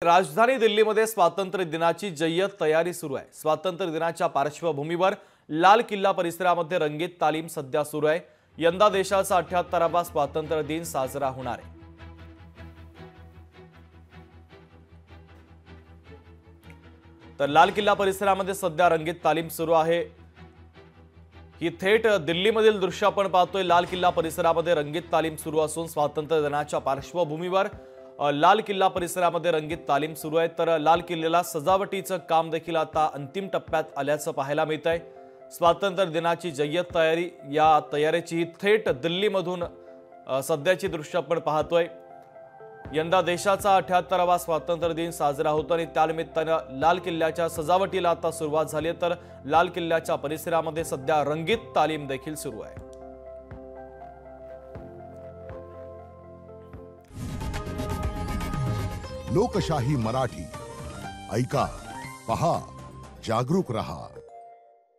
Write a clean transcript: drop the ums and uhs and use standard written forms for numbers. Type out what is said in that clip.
राजधानी दिल्लीमध्ये स्वातंत्र्य दिनाची जय्यत तयारी सुरू आहे। स्वातंत्र्य दिनाच्या पार्श्वभूमीवर लाल किल्ला परिसरामध्ये रंगीत तालीम सध्या सुरू आहे। यंदा देशाचा 78वा स्वातंत्र्य दिन साजरा होणार आहे। तर लाल किल्ला परिसरामध्ये सध्या रंगीत तालीम सुरू आहे। ही थेट दिल्लीमधील दृश्य आपण पाहतोय। लाल किल्ला परिसरामध्ये रंगीत तालीम सुरू असून स्वातंत्र्य दिनाच्या पार्श्वभूमीवर लाल किल्ला परिसरामध्ये रंगीत तालीम सुरू आहे। तर लाल किल्ल्याला सजावटीचं काम देखील आता अंतिम टप्प्यात आल्याचं पाहायला मिळतंय। स्वातंत्र्य दिनाची जय्यत तयारी, या तयारीची थेट दिल्लीमधून सध्याची दृश्य आपण पाहतोय। यंदा देशाचा 78वा स्वातंत्र्य दिन साजरा होतो आणि त्यानिमित्तानं लाल किल्ल्याच्या सजावटीला आता सुरुवात झाली आहे। तर लाल किल्ल्याच्या परिसरामध्ये सध्या रंगीत तालीम देखील सुरू आहे। लोकशाही मराठी ऐका, पहा, जागरूक रहा।